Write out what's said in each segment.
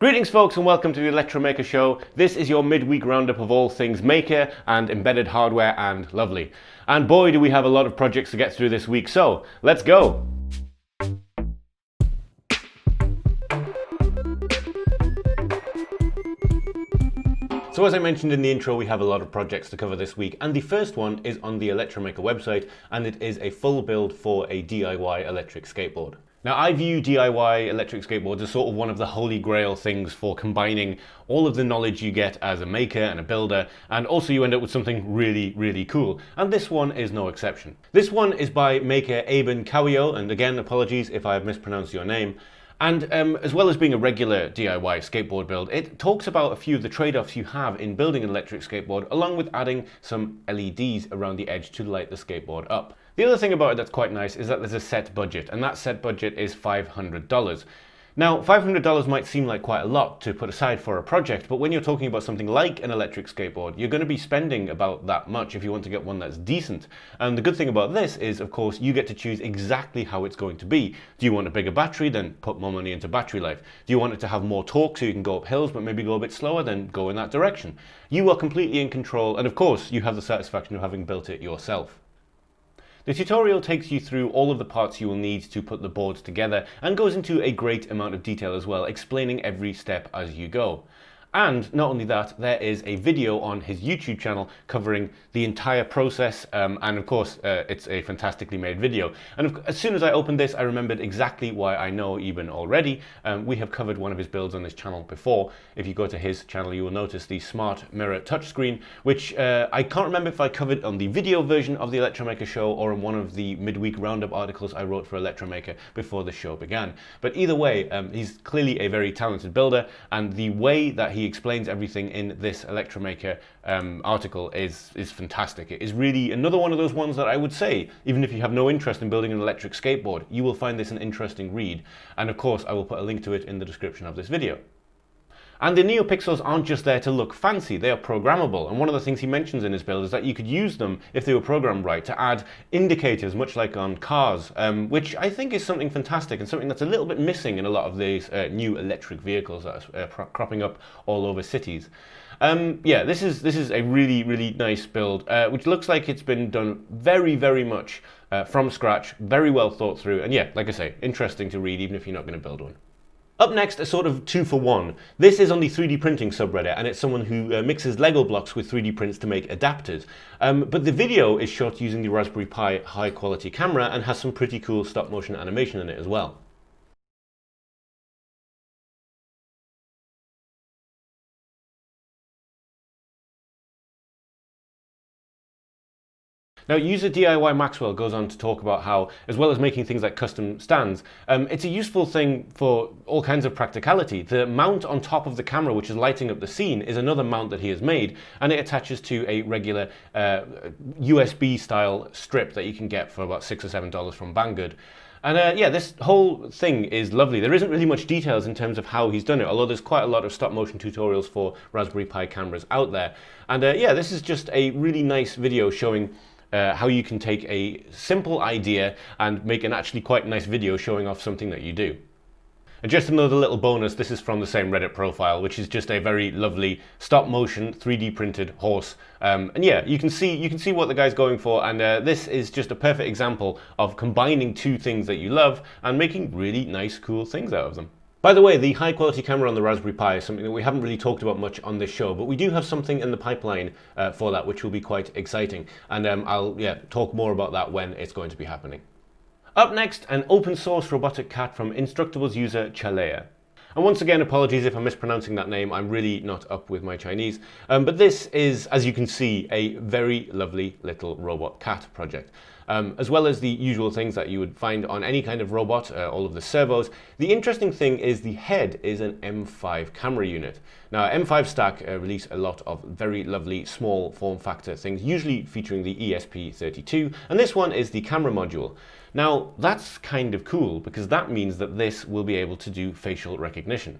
Greetings folks and welcome to the Electromaker Show. This is your midweek roundup of all things maker and embedded hardware and lovely. And boy do we have a lot of projects to get through this week, so let's go! So as I mentioned in the intro, we have a lot of projects to cover this week, and the first one is on the Electromaker website, and it is a full build for a DIY electric skateboard. Now, I view DIY electric skateboards as sort of one of the holy grail things for combining all of the knowledge you get as a maker and a builder, and also you end up with something really, really cool. And this one is no exception. This one is by maker Aben Kawio, and again, apologies if I have mispronounced your name. And as well as being a regular DIY skateboard build, it talks about a few of the trade-offs you have in building an electric skateboard, along with adding some LEDs around the edge to light the skateboard up. The other thing about it that's quite nice is that there's a set budget, and that set budget is $500. Now, $500 might seem like quite a lot to put aside for a project, but when you're talking about something like an electric skateboard, you're going to be spending about that much if you want to get one that's decent. And the good thing about this is, of course, you get to choose exactly how it's going to be. Do you want a bigger battery? Then put more money into battery life. Do you want it to have more torque so you can go up hills but maybe go a bit slower? Then go in that direction. You are completely in control, and of course, you have the satisfaction of having built it yourself. The tutorial takes you through all of the parts you will need to put the boards together and goes into a great amount of detail as well, explaining every step as you go. And not only that, there is a video on his YouTube channel covering the entire process, and of course it's a fantastically made video. And as soon as I opened this, I remembered exactly why I know Eben already. We have covered one of his builds on this channel before. If you go to his channel, you will notice the Smart Mirror touchscreen, which I can't remember if I covered on the video version of the Electromaker Show or in one of the midweek roundup articles I wrote for Electromaker before the show began. But either way, he's clearly a very talented builder, and the way that he explains everything in this Electromaker article is fantastic. It is really another one of those ones that I would say, even if you have no interest in building an electric skateboard, you will find this an interesting read. And of course, I will put a link to it in the description of this video. And the NeoPixels aren't just there to look fancy, they are programmable. And one of the things he mentions in his build is that you could use them, if they were programmed right, to add indicators, much like on cars, which I think is something fantastic and something that's a little bit missing in a lot of these new electric vehicles that are cropping up all over cities. Yeah, this is a really, really nice build, which looks like it's been done very, very much from scratch, very well thought through, and yeah, like I say, interesting to read even if you're not going to build one. Up next, a sort of 2-for-1. This is on the 3D printing subreddit, and it's someone who mixes Lego blocks with 3D prints to make adapters. But the video is shot using the Raspberry Pi high-quality camera and has some pretty cool stop-motion animation in it as well. Now, user DIY Maxwell goes on to talk about how, as well as making things like custom stands, it's a useful thing for all kinds of practicality. The mount on top of the camera, which is lighting up the scene, is another mount that he has made, and it attaches to a regular USB-style strip that you can get for about $6 or $7 from Banggood. And yeah, this whole thing is lovely. There isn't really much details in terms of how he's done it, although there's quite a lot of stop-motion tutorials for Raspberry Pi cameras out there. And yeah, this is just a really nice video showing how you can take a simple idea and make an actually quite nice video showing off something that you do. And just another little bonus, this is from the same Reddit profile, which is just a very lovely stop-motion 3D printed horse. And yeah, you can see what the guy's going for, and this is just a perfect example of combining two things that you love and making really nice, cool things out of them. By the way, the high quality camera on the Raspberry Pi is something that we haven't really talked about much on this show, but we do have something in the pipeline for that, which will be quite exciting. And I'll talk more about that when it's going to be happening. Up next, an open source robotic cat from Instructables user Chalea. And once again, apologies if I'm mispronouncing that name, I'm really not up with my Chinese. But this is, as you can see, a very lovely little robot cat project. As well as the usual things that you would find on any kind of robot, all of the servos. The interesting thing is the head is an M5 camera unit. Now, M5 Stack release a lot of very lovely small form factor things, usually featuring the ESP32, and this one is the camera module. Now, that's kind of cool because that means that this will be able to do facial recognition.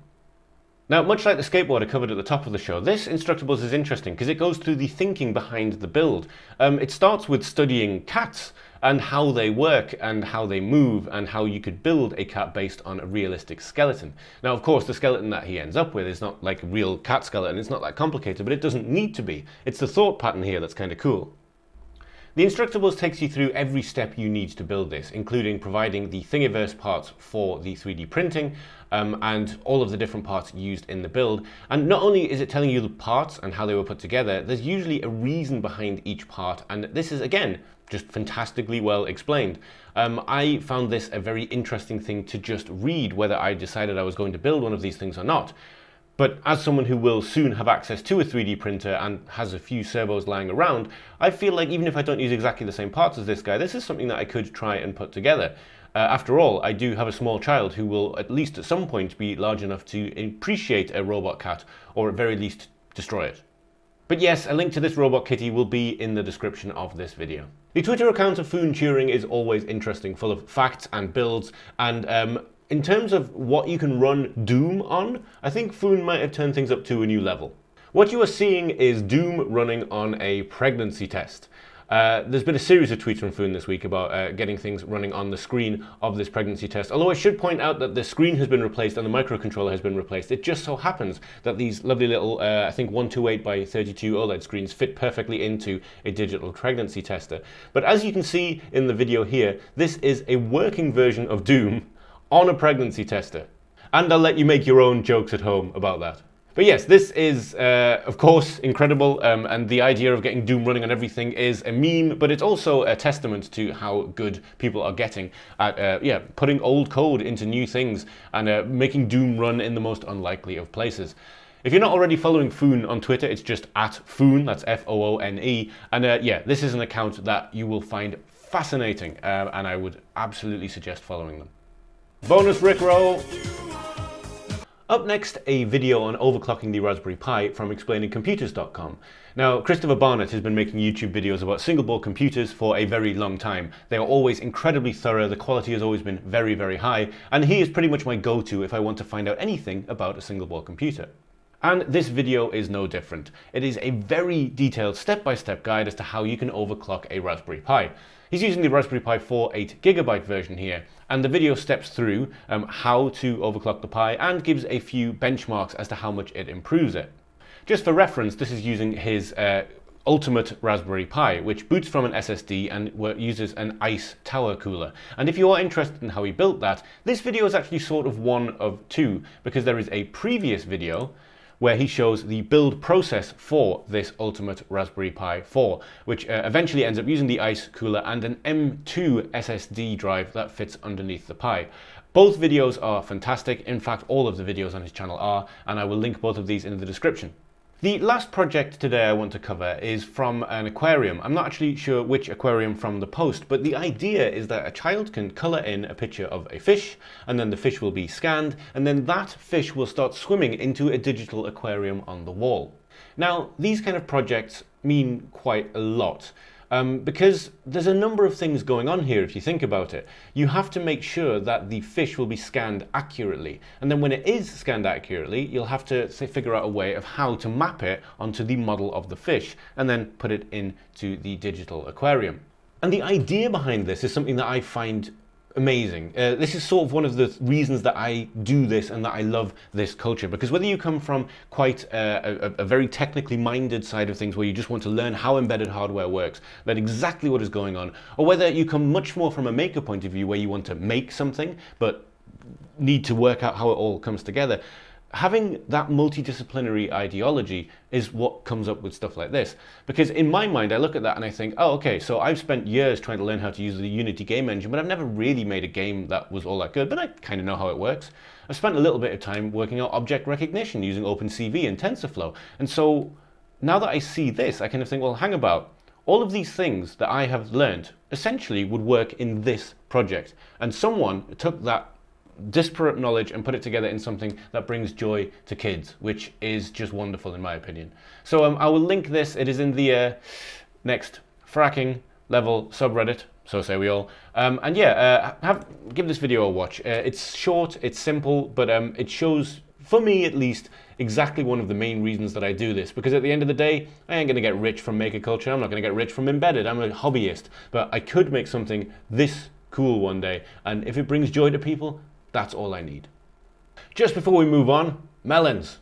Now, much like the skateboard I covered at the top of the show, this Instructables is interesting because it goes through the thinking behind the build. It starts with studying cats, and how they work and how they move and how you could build a cat based on a realistic skeleton. Now, of course, the skeleton that he ends up with is not like a real cat skeleton. It's not that complicated, but it doesn't need to be. It's the thought pattern here that's kind of cool. The Instructables takes you through every step you need to build this, including providing the Thingiverse parts for the 3D printing and all of the different parts used in the build. And not only is it telling you the parts and how they were put together, there's usually a reason behind each part, and this is, again, just fantastically well explained. I found this a very interesting thing to just read, whether I decided I was going to build one of these things or not. But as someone who will soon have access to a 3D printer and has a few servos lying around, I feel like even if I don't use exactly the same parts as this guy, this is something that I could try and put together. After all, I do have a small child who will at least at some point be large enough to appreciate a robot cat, or at very least destroy it. But yes, a link to this robot kitty will be in the description of this video. The Twitter account of Foon Turing is always interesting, full of facts and builds, and in terms of what you can run Doom on, I think Foon might have turned things up to a new level. What you are seeing is Doom running on a pregnancy test. There's been a series of tweets from Foon this week about getting things running on the screen of this pregnancy test, although I should point out that the screen has been replaced and the microcontroller has been replaced. It just so happens that these lovely little, I think 128 by 32 OLED screens fit perfectly into a digital pregnancy tester. But as you can see in the video here, this is a working version of Doom on a pregnancy tester. And I'll let you make your own jokes at home about that. But yes, this is, of course, incredible, and the idea of getting Doom running on everything is a meme, but it's also a testament to how good people are getting at putting old code into new things and making Doom run in the most unlikely of places. If you're not already following Foon on Twitter, it's just @Foon, that's Foone, and this is an account that you will find fascinating, and I would absolutely suggest following them. Bonus Rickroll! Up next, a video on overclocking the Raspberry Pi from explainingcomputers.com. Now, Christopher Barnett has been making YouTube videos about single-board computers for a very long time. They are always incredibly thorough, the quality has always been very, very high, and he is pretty much my go-to if I want to find out anything about a single-board computer. And this video is no different. It is a very detailed step-by-step guide as to how you can overclock a Raspberry Pi. He's using the Raspberry Pi 4 8GB version here, and the video steps through how to overclock the Pi and gives a few benchmarks as to how much it improves it. Just for reference, this is using his Ultimate Raspberry Pi, which boots from an SSD and uses an ice tower cooler. And if you are interested in how he built that, this video is actually sort of one of two, because there is a previous video where he shows the build process for this Ultimate Raspberry Pi 4, which eventually ends up using the ice cooler and an M2 SSD drive that fits underneath the Pi. Both videos are fantastic. In fact, all of the videos on his channel are, and I will link both of these in the description. The last project today I want to cover is from an aquarium. I'm not actually sure which aquarium from the post, but the idea is that a child can colour in a picture of a fish, and then the fish will be scanned, and then that fish will start swimming into a digital aquarium on the wall. Now, these kind of projects mean quite a lot. Because there's a number of things going on here if you think about it. You have to make sure that the fish will be scanned accurately, and then when it is scanned accurately, you'll have to figure out a way of how to map it onto the model of the fish and then put it into the digital aquarium. And the idea behind this is something that I find amazing. This is sort of one of the reasons that I do this and that I love this culture, because whether you come from quite a very technically minded side of things where you just want to learn how embedded hardware works, learn exactly what is going on, or whether you come much more from a maker point of view where you want to make something but need to work out how it all comes together, having that multidisciplinary ideology is what comes up with stuff like this. Because in my mind, I look at that and I think, oh, okay, so I've spent years trying to learn how to use the Unity game engine, but I've never really made a game that was all that good, but I kind of know how it works. I've spent a little bit of time working out object recognition using OpenCV and TensorFlow. And so now that I see this, I kind of think, well, hang about. All of these things that I have learned essentially would work in this project. And someone took that disparate knowledge and put it together in something that brings joy to kids, which is just wonderful in my opinion. So I will link this. It is in the next fracking level subreddit, so say we all. And yeah, give this video a watch. It's short, it's simple, but it shows for me at least, exactly one of the main reasons that I do this, because at the end of the day, I ain't gonna get rich from maker culture, I'm not gonna get rich from embedded, I'm a hobbyist, but I could make something this cool one day, and if it brings joy to people, that's all I need. Just before we move on, melons.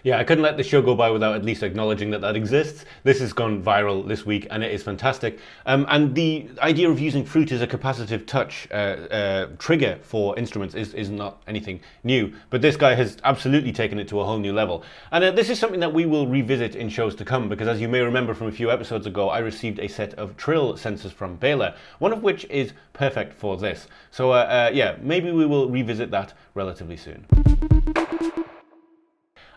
Yeah, I couldn't let the show go by without at least acknowledging that that exists. This has gone viral this week and it is fantastic. And the idea of using fruit as a capacitive touch trigger for instruments is not anything new, but this guy has absolutely taken it to a whole new level. And this is something that we will revisit in shows to come, because as you may remember from a few episodes ago, I received a set of trill sensors from Baylor, one of which is perfect for this. So yeah, maybe we will revisit that relatively soon.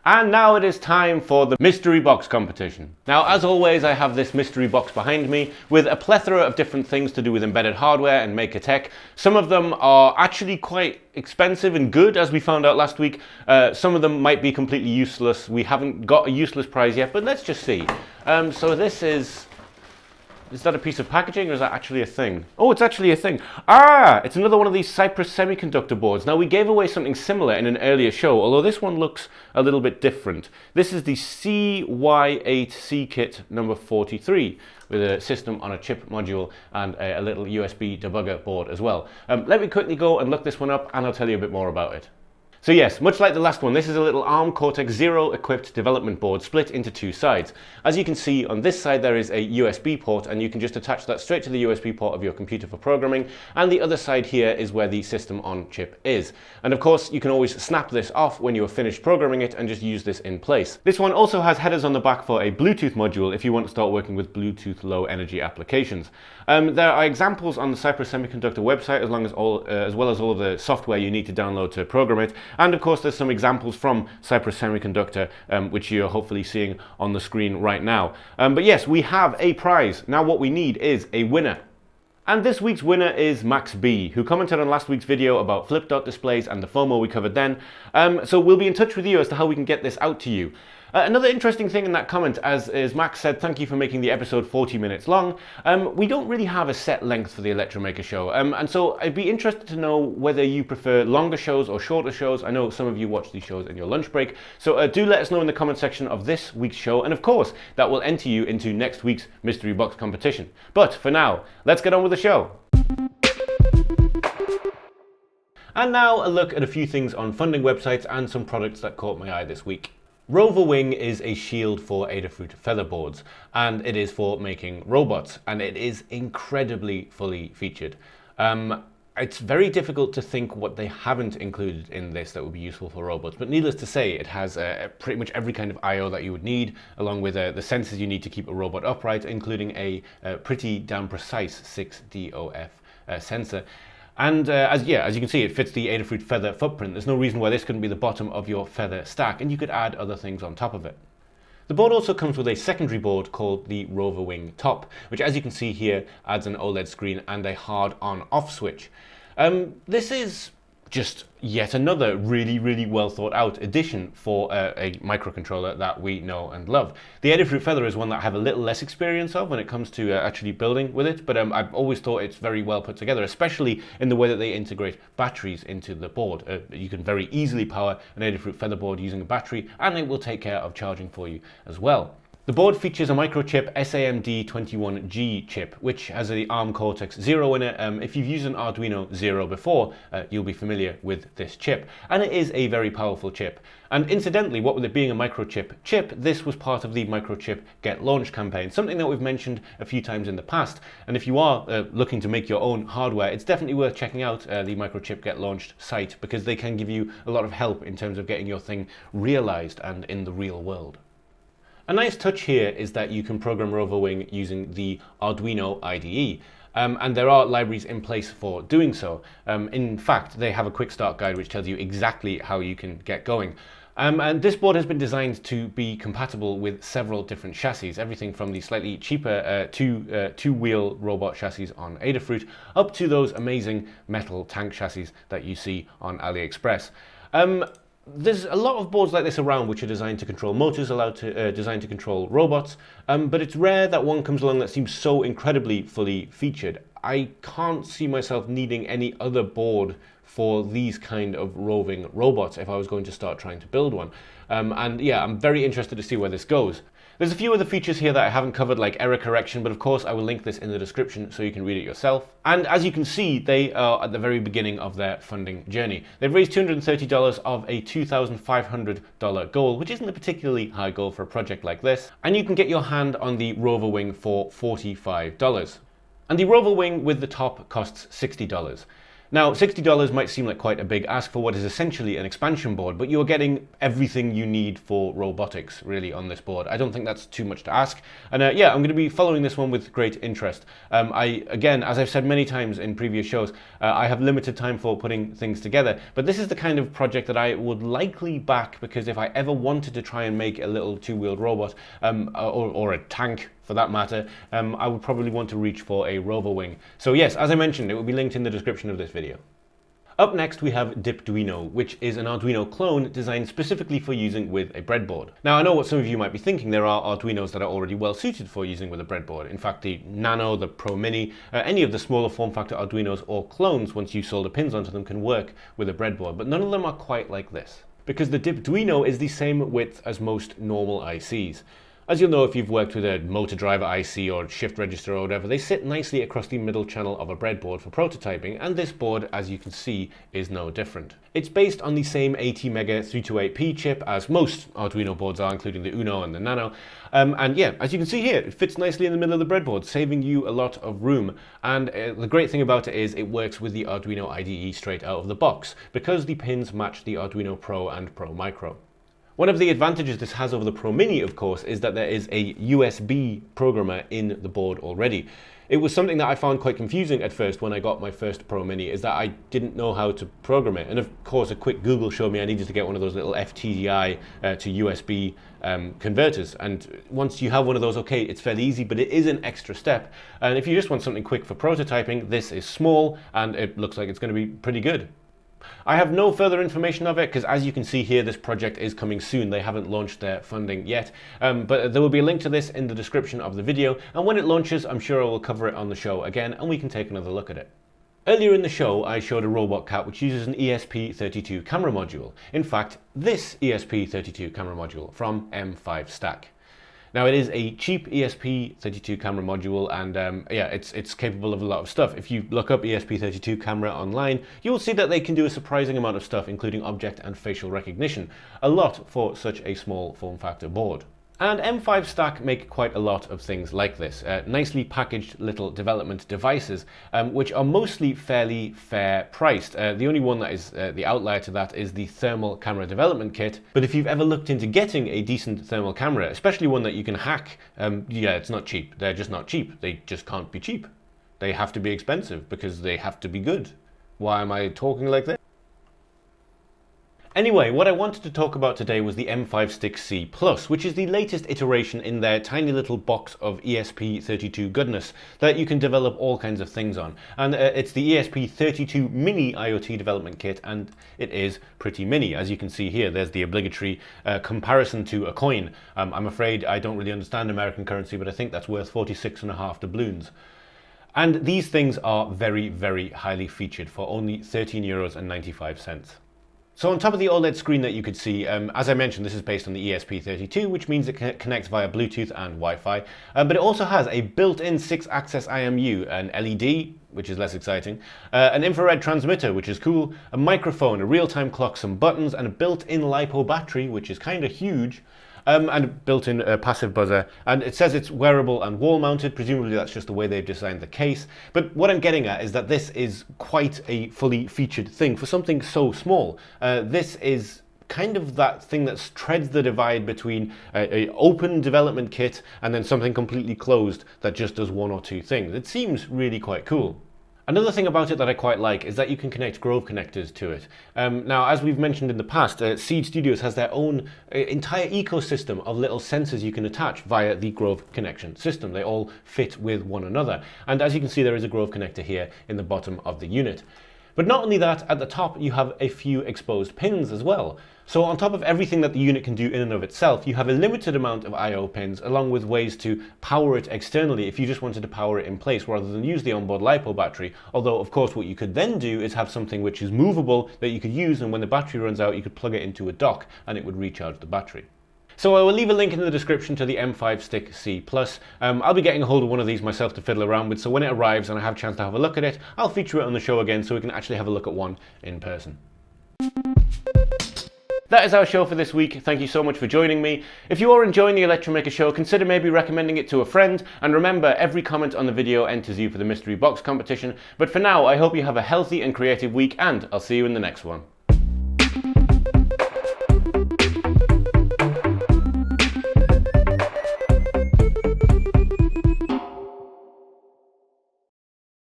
And now it is time for the mystery box competition. Now, as always, I have this mystery box behind me with a plethora of different things to do with embedded hardware and maker tech. Some of them are actually quite expensive and good, as we found out last week. Some of them might be completely useless. We haven't got a useless prize yet, but let's just see. So this is that a piece of packaging or is that actually a thing? Oh, it's actually a thing. Ah, it's another one of these Cypress semiconductor boards. Now, we gave away something similar in an earlier show, although this one looks a little bit different. This is the CY8C kit number 43 with a system on a chip module and a little USB debugger board as well. Let me quickly go and look this one up and I'll tell you a bit more about it. So yes, much like the last one, this is a little ARM Cortex-0 equipped development board split into two sides. As you can see, on this side there is a USB port, and you can just attach that straight to the USB port of your computer for programming, and the other side here is where the system on chip is. And of course, you can always snap this off when you are finished programming it and just use this in place. This one also has headers on the back for a Bluetooth module if you want to start working with Bluetooth low energy applications. There are examples on the Cypress Semiconductor website, as well as all of the software you need to download to program it. And of course, there's some examples from Cypress Semiconductor, which you're hopefully seeing on the screen right now. But yes, we have a prize. Now what we need is a winner. And this week's winner is Max B, who commented on last week's video about flip dot displays and the FOMO we covered then. So we'll be in touch with you as to how we can get this out to you. Another interesting thing in that comment, as Max said, thank you for making the episode 40 minutes long. We don't really have a set length for the Electromaker Show, and so I'd be interested to know whether you prefer longer shows or shorter shows. I know some of you watch these shows in your lunch break, so do let us know in the comment section of this week's show, and of course, that will enter you into next week's mystery box competition. But for now, let's get on with the show. And now a look at a few things on funding websites and some products that caught my eye this week. Roverwing is a shield for Adafruit featherboards, and it is for making robots, and it is incredibly fully featured. It's very difficult to think what they haven't included in this that would be useful for robots, but needless to say, it has pretty much every kind of I/O that you would need, along with the sensors you need to keep a robot upright, including a pretty damn precise 6DOF sensor. And as you can see, it fits the Adafruit feather footprint. There's no reason why this couldn't be the bottom of your feather stack, and you could add other things on top of it. The board also comes with a secondary board called the Roverwing Top, which, as you can see here, adds an OLED screen and a hard on-off switch. This is just yet another really well thought out addition for a microcontroller that we know and love. The Adafruit Feather is one that I have a little less experience of when it comes to actually building with it, but I've always thought it's very well put together, especially in the way that they integrate batteries into the board. You can very easily power an Adafruit Feather board using a battery, and it will take care of charging for you as well. The board features a microchip SAMD21G chip, which has the ARM Cortex-0 in it. If you've used an Arduino 0 before, you'll be familiar with this chip. And it is a very powerful chip. And incidentally, what with it being a microchip chip, this was part of the Microchip Get Launched campaign, something that we've mentioned a few times in the past. And if you are looking to make your own hardware, it's definitely worth checking out the Microchip Get Launched site, because they can give you a lot of help in terms of getting your thing realized and in the real world. A nice touch here is that you can program Roverwing using the Arduino IDE. and there are libraries in place for doing so. In fact, they have a quick start guide which tells you exactly how you can get going. And this board has been designed to be compatible with several different chassis, everything from the slightly cheaper two-wheel robot chassis on Adafruit up to those amazing metal tank chassis that you see on AliExpress. There's a lot of boards like this around which are designed to control motors, designed to control robots, but it's rare that one comes along that seems so incredibly fully featured. I can't see myself needing any other board for these kind of roving robots if I was going to start trying to build one. And yeah, I'm very interested to see where this goes. There's a few other features here that I haven't covered, like error correction, but of course I will link this in the description so you can read it yourself. And as you can see, they are at the very beginning of their funding journey. They've raised $230 of a $2,500 goal, which isn't a particularly high goal for a project like this. And you can get your hand on the Roverwing for $45. And the Roverwing with the top costs $60. Now, $60 might seem like quite a big ask for what is essentially an expansion board, but you're getting everything you need for robotics, really, on this board. I don't think that's too much to ask. And yeah, I'm going to be following this one with great interest. Again, as I've said many times in previous shows, I have limited time for putting things together, but this is the kind of project that I would likely back, because if I ever wanted to try and make a little two-wheeled robot, or a tank, for that matter, I would probably want to reach for a Roverwing. So yes, as I mentioned, it will be linked in the description of this video. Up next we have DIPDOINO, which is an Arduino clone designed specifically for using with a breadboard. Now I know what some of you might be thinking, there are Arduinos that are already well suited for using with a breadboard. In fact, the Nano, the Pro Mini, any of the smaller form factor Arduinos or clones, once you solder pins onto them, can work with a breadboard, but none of them are quite like this. Because the DIPDOINO is the same width as most normal ICs. As you'll know if you've worked with a motor driver IC or shift register or whatever, they sit nicely across the middle channel of a breadboard for prototyping, and this board, as you can see, is no different. It's based on the same ATmega 328P chip as most Arduino boards are, including the Uno and the Nano. And yeah, as you can see here, it fits nicely in the middle of the breadboard, saving you a lot of room. And the great thing about it is it works with the Arduino IDE straight out of the box, because the pins match the Arduino Pro and Pro Micro. One of the advantages this has over the Pro Mini, of course, is that there is a USB programmer in the board already. It was something that I found quite confusing at first when I got my first Pro Mini, is that I didn't know how to program it. And of course, a quick Google showed me I needed to get one of those little FTDI to USB converters. And once you have one of those, okay, it's fairly easy, but it is an extra step. And if you just want something quick for prototyping, this is small and it looks like it's going to be pretty good. I have no further information of it because, as you can see here, this project is coming soon. They haven't launched their funding yet, but there will be a link to this in the description of the video, and when it launches I'm sure I will cover it on the show again and we can take another look at it. Earlier in the show I showed a robot cat which uses an ESP32 camera module. In fact, this ESP32 camera module from M5Stack. Now it is a cheap ESP32 camera module, and yeah, it's capable of a lot of stuff. If you look up ESP32 camera online, you will see that they can do a surprising amount of stuff, including object and facial recognition. A lot for such a small form factor board. And M5Stack make quite a lot of things like this, nicely packaged little development devices, which are mostly fairly fair priced. The only one that is the outlier to that is the thermal camera development kit. But if you've ever looked into getting a decent thermal camera, especially one that you can hack, yeah, it's not cheap. They're just not cheap. They just can't be cheap. They have to be expensive because they have to be good. Why am I talking like this? Anyway, what I wanted to talk about today was the M56C Plus, which is the latest iteration in their tiny little box of ESP32 goodness that you can develop all kinds of things on. And it's the ESP32 Mini IoT development kit, and it is pretty mini. As you can see here, there's the obligatory comparison to a coin. I'm afraid I don't really understand American currency, but I think that's worth 46.5 doubloons. And these things are very, very highly featured for only €13.95. So on top of the OLED screen that you could see, as I mentioned, this is based on the ESP32, which means it connects via Bluetooth and Wi-Fi, but it also has a built-in 6-axis IMU, an LED, which is less exciting, an infrared transmitter, which is cool, a microphone, a real-time clock, some buttons, and a built-in LiPo battery, which is kind of huge, and a built-in passive buzzer. And it says it's wearable and wall-mounted. Presumably that's just the way they've designed the case. But what I'm getting at is that this is quite a fully featured thing for something so small. This is kind of that thing that treads the divide between an open development kit and then something completely closed that just does one or two things. It seems really quite cool. Another thing about it that I quite like is that you can connect Grove connectors to it. Now, as we've mentioned in the past, Seed Studios has their own entire ecosystem of little sensors you can attach via the Grove connection system. They all fit with one another. And as you can see, there is a Grove connector here in the bottom of the unit. But not only that, at the top you have a few exposed pins as well. So on top of everything that the unit can do in and of itself, you have a limited amount of I/O pins along with ways to power it externally if you just wanted to power it in place rather than use the onboard LiPo battery. Although of course what you could then do is have something which is movable that you could use, and when the battery runs out you could plug it into a dock and it would recharge the battery. So I will leave a link in the description to the M56C Plus. I'll be getting a hold of one of these myself to fiddle around with, so when it arrives and I have a chance to have a look at it, I'll feature it on the show again so we can actually have a look at one in person. That is our show for this week. Thank you so much for joining me. If you are enjoying the Electromaker Show, consider maybe recommending it to a friend, and remember, every comment on the video enters you for the mystery box competition. But for now, I hope you have a healthy and creative week, and I'll see you in the next one.